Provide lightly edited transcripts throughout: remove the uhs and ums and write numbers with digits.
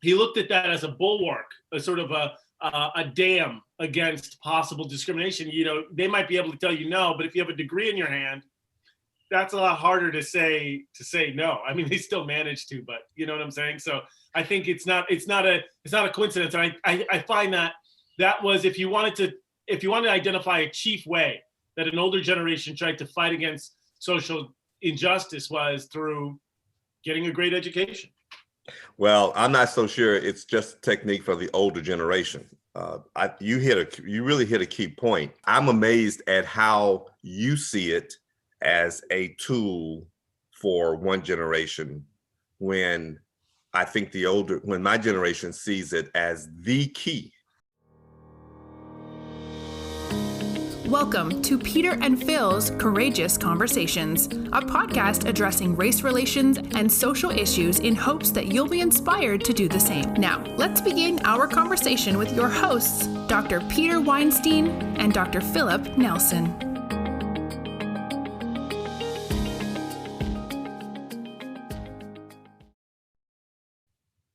he looked at that as a bulwark, a sort of a dam against possible discrimination. They might be able to tell you no, but if you have a degree in your hand, that's a lot harder to say no. I mean, they still manage to, but you know what I'm saying? So I think it's not a coincidence. And I find that was, if you wanted to identify a chief way that an older generation tried to fight against social injustice, was through getting a great education. Well, I'm not so sure it's just a technique for the older generation. You really hit a key point. I'm amazed at how you see it as a tool for one generation, when I think when my generation sees it as the key. Welcome to Peter and Phil's Courageous Conversations, a podcast addressing race relations and social issues in hopes that you'll be inspired to do the same. Now, let's begin our conversation with your hosts, Dr. Peter Weinstein and Dr. Phillip Nelson.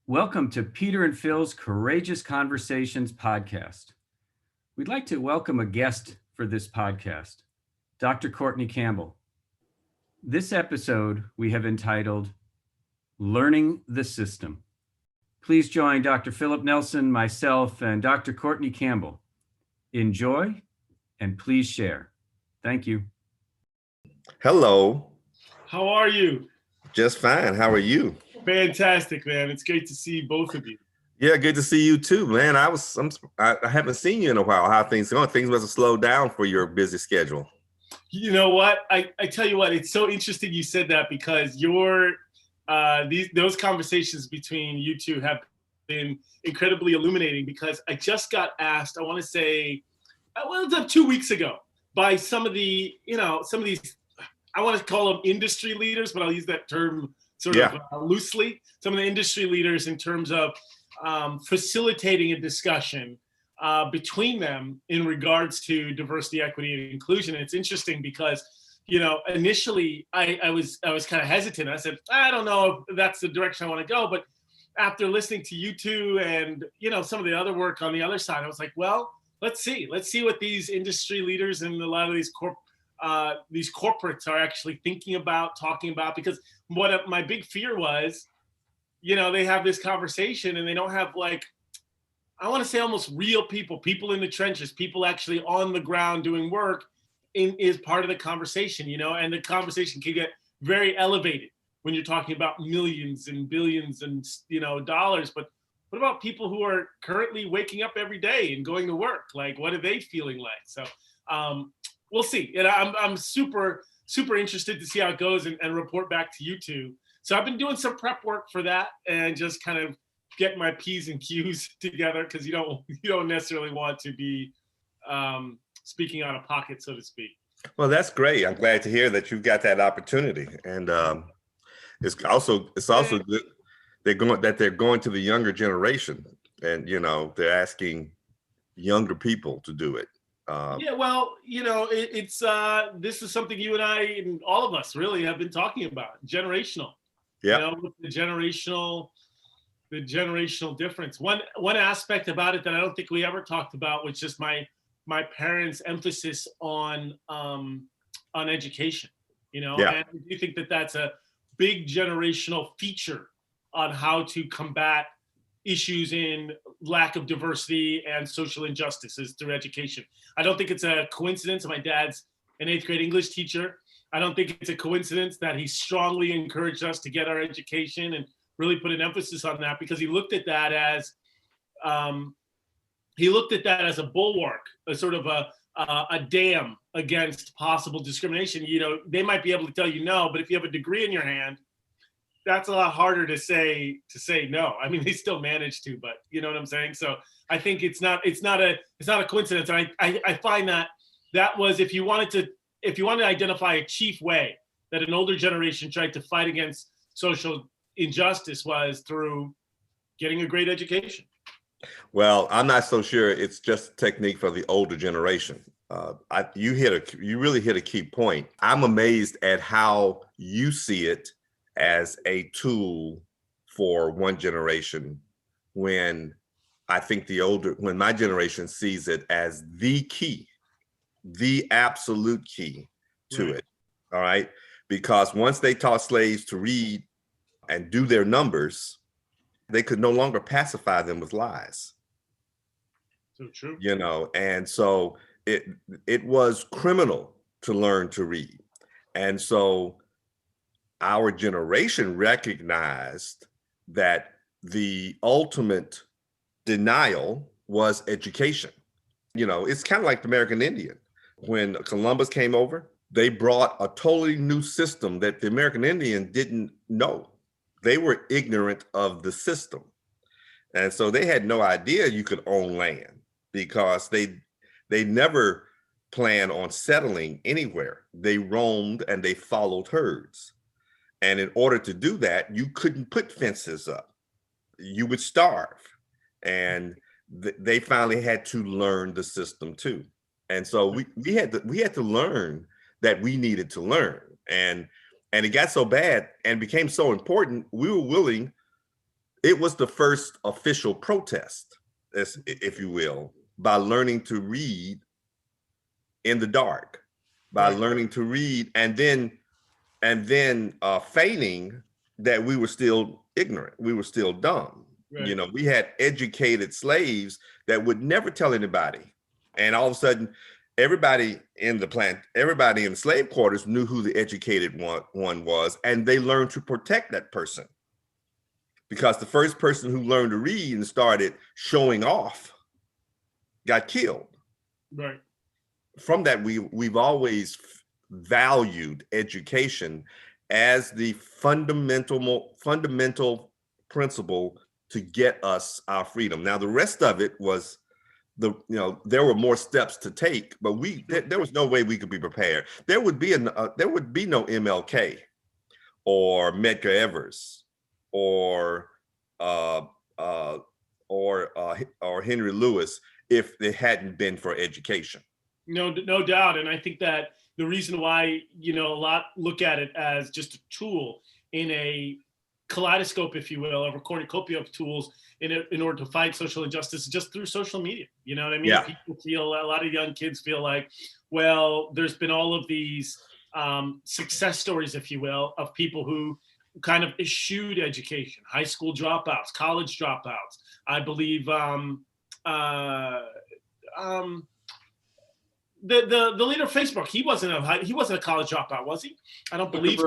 Welcome to Peter and Phil's Courageous Conversations podcast. We'd like to welcome a guest for this podcast, Dr. Courtney Campbell. This episode we have entitled, Learning the System. Please join Dr. Phillip Nelson, myself, and Dr. Courtney Campbell. Enjoy and please share. Thank you. Hello. How are you? Just fine. How are you? Fantastic, man. It's great to see both of you. Yeah, good to see you too, man. I haven't seen you in a while. How are things going? Things must have slowed down for your busy schedule. You know what? I tell you what, it's so interesting you said that, because those conversations between you two have been incredibly illuminating, because I just got asked, I want to say, well, it's 2 weeks ago, by some of these, I want to call them industry leaders, but I'll use that term sort of loosely. Some of the industry leaders, in terms of facilitating a discussion between them in regards to diversity, equity, and inclusion. And it's interesting because, initially I was kind of hesitant. I said, I don't know if that's the direction I want to go. But after listening to you two and, some of the other work on the other side, I was like, well, let's see what these industry leaders and a lot of these corporates are actually thinking about, talking about. Because what my big fear was, they have this conversation and they don't have, I want to say, almost real people in the trenches, people actually on the ground doing work is part of the conversation, and the conversation can get very elevated when you're talking about millions and billions and, dollars. But what about people who are currently waking up every day and going to work? Like, what are they feeling like? So we'll see. And I'm super, super interested to see how it goes and report back to you two. So I've been doing some prep work for that and just kind of get my P's and Q's together, because you don't necessarily want to be speaking out of pocket, so to speak. Well, that's great. I'm glad to hear that you've got that opportunity. And it's also good they're going to the younger generation, and they're asking younger people to do it. It's this is something you and I and all of us really have been talking about, generational. Yeah. The generational difference. One aspect about it that I don't think we ever talked about was just my parents' emphasis on education. And I do think that that's a big generational feature on how to combat issues in lack of diversity and social injustices through education. I don't think it's a coincidence. My dad's an 8th grade English teacher. I don't think it's a coincidence that he strongly encouraged us to get our education and really put an emphasis on that, because he looked at that as a bulwark, a sort of a dam against possible discrimination. They might be able to tell you no, but if you have a degree in your hand, that's a lot harder to say no. I mean, they still manage to, but you know what I'm saying? So I think it's not a coincidence. And I find that was, if you wanted to identify a chief way that an older generation tried to fight against social injustice, was through getting a great education. Well, I'm not so sure it's just a technique for the older generation. You really hit a key point. I'm amazed at how you see it as a tool for one generation, when I think when my generation sees it as the key, the absolute key to it. All right. Because once they taught slaves to read and do their numbers, they could no longer pacify them with lies. So true. And so it was criminal to learn to read. And so our generation recognized that the ultimate denial was education. It's kind of like the American Indian. When Columbus came over, they brought a totally new system that the American Indian didn't know. They were ignorant of the system. And so they had no idea you could own land because they never planned on settling anywhere. They roamed and they followed herds. And in order to do that, you couldn't put fences up. You would starve. And they finally had to learn the system too. And so we had to learn that we needed to learn. And it got so bad and became so important, we were willing. It was the first official protest, if you will, by learning to read in the dark, by learning to read and then feigning that we were still ignorant, we were still dumb. Right. We had educated slaves that would never tell anybody. And all of a sudden, everybody in the slave quarters knew who the educated one was, and they learned to protect that person. Because the first person who learned to read and started showing off got killed. Right. From that, we've always valued education as the fundamental principle to get us our freedom. Now, the rest of it was there were more steps to take, but there was no way we could be prepared. There would be no MLK or Medgar Evers or Henry Lewis if it hadn't been for education. No doubt. And I think that the reason why, a lot look at it as just a tool in a kaleidoscope, if you will, of a cornucopia of tools in order to fight social injustice just through social media. You know what I mean? Yeah. A lot of young kids feel like, well, there's been all of these success stories, if you will, of people who kind of eschewed education, high school dropouts, college dropouts. I believe the leader of Facebook, he wasn't a college dropout, was he? I don't believe.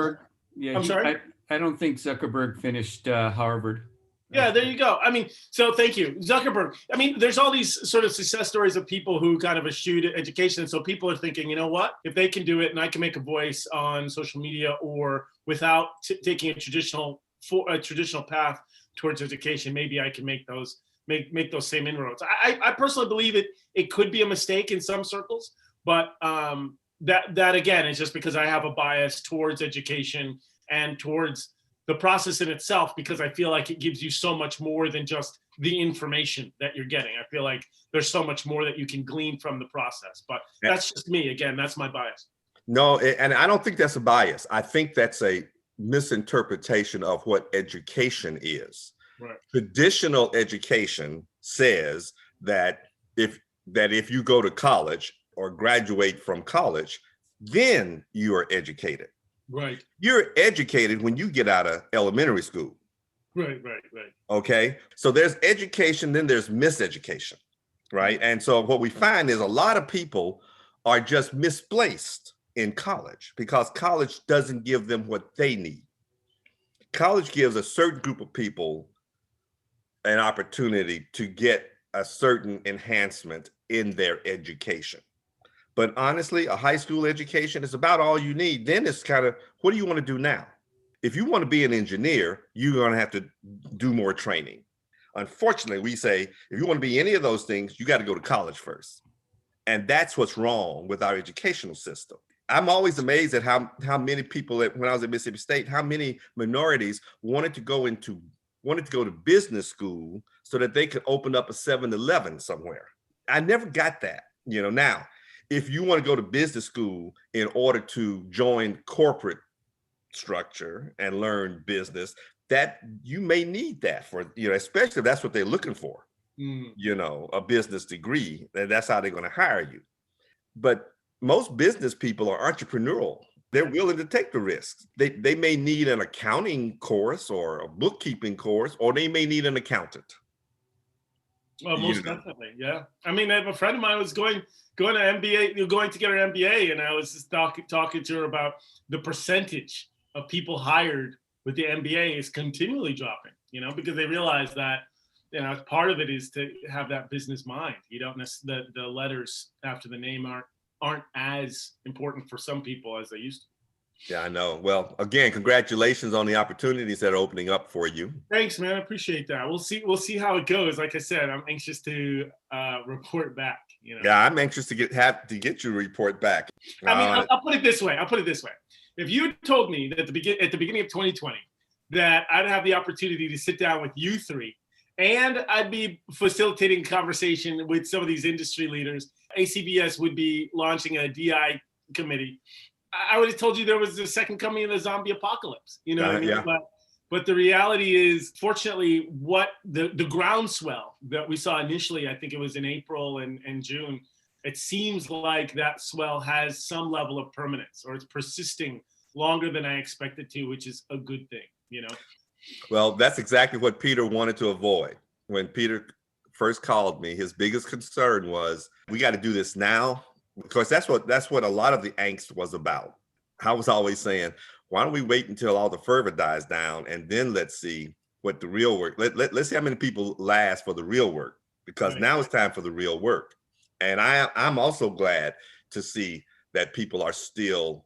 Yeah, I'm sorry. I don't think Zuckerberg finished Harvard. Yeah, there you go. I mean, so thank you, Zuckerberg. I mean, there's all these sort of success stories of people who kind of eschewed education. And so people are thinking, you know what? If they can do it and I can make a voice on social media or without taking a traditional path towards education, maybe I can make those same inroads. I personally believe it could be a mistake in some circles, but that again is just because I have a bias towards education and towards the process in itself, because I feel like it gives you so much more than just the information that you're getting. I feel like there's so much more that you can glean from the process, but that's just me. Again, that's my bias. No, and I don't think that's a bias. I think that's a misinterpretation of what education is. Right. Traditional education says that if you go to college or graduate from college, then you are educated. Right. You're educated when you get out of elementary school. Right. Okay. So there's education, then there's miseducation, right? And so what we find is a lot of people are just misplaced in college because college doesn't give them what they need. College gives a certain group of people an opportunity to get a certain enhancement in their education. But honestly, a high school education is about all you need. Then it's kind of, what do you want to do now? If you want to be an engineer, you're going to have to do more training. Unfortunately, we say, if you want to be any of those things, you got to go to college first. And that's what's wrong with our educational system. I'm always amazed at how many people, when I was at Mississippi State, how many minorities wanted to go to business school so that they could open up a 7-Eleven somewhere. I never got that. Now, if you want to go to business school in order to join corporate structure and learn business, that you may need that for, especially if that's what they're looking for, a business degree, and that's how they're going to hire you. But most business people are entrepreneurial. They're willing to take the risks. They may need an accounting course or a bookkeeping course, or they may need an accountant. Well, most definitely, yeah. I mean, a friend of mine was going to MBA, going to get her MBA, and I was just talking to her about the percentage of people hired with the MBA is continually dropping, because they realize that, part of it is to have that business mind. You don't necessarily, the letters after the name aren't as important for some people as they used to. Yeah, I know. Well, again, congratulations on the opportunities that are opening up for you. Thanks, man. I appreciate that. We'll see how it goes. Like I said, I'm anxious to report back. Yeah, I'm anxious to get your report back. I mean, I'll put it this way. If you had told me that at the beginning of 2020 that I'd have the opportunity to sit down with you three, and I'd be facilitating conversation with some of these industry leaders, ACBS would be launching a DI committee, I would have told you there was the second coming of the zombie apocalypse. You know what I mean? Yeah. But the reality is, fortunately, what the groundswell that we saw initially, I think it was in April and June, it seems like that swell has some level of permanence, or it's persisting longer than I expected to, which is a good thing, Well, that's exactly what Peter wanted to avoid. When Peter first called me, his biggest concern was, we got to do this now. Because that's what a lot of the angst was about. I was always saying, why don't we wait until all the fervor dies down, and then let's see what the real work, let's see how many people last for the real work, because now it's time for the real work. And I'm also glad to see that people are still,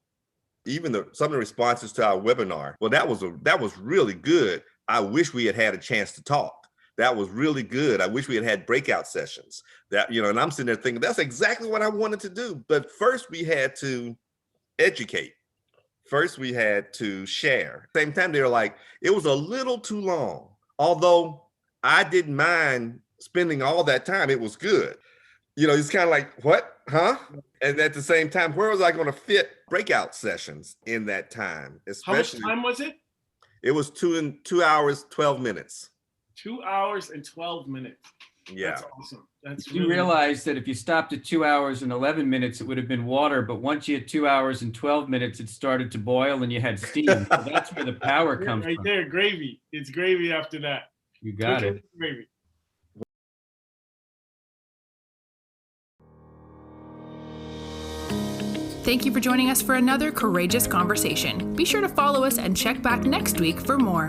even some of the responses to our webinar, well, that was really good. I wish we had had a chance to talk. That was really good. I wish we had had breakout sessions. And I'm sitting there thinking, that's exactly what I wanted to do. But first we had to educate. First we had to share. Same time, they were like, it was a little too long. Although I didn't mind spending all that time. It was good. It's kind of like, what? Huh? And at the same time, where was I going to fit breakout sessions in that time? Especially, how much time was it? It was 2 hours, 12 minutes. 2 hours and 12 minutes. Yeah. That's awesome. You realize that if you stopped at 2 hours and 11 minutes, it would have been water. But once you had 2 hours and 12 minutes, it started to boil and you had steam. So that's where the power comes right from. There, gravy. It's gravy after that. You got it. Gravy. Thank you for joining us for another courageous conversation. Be sure to follow us and check back next week for more.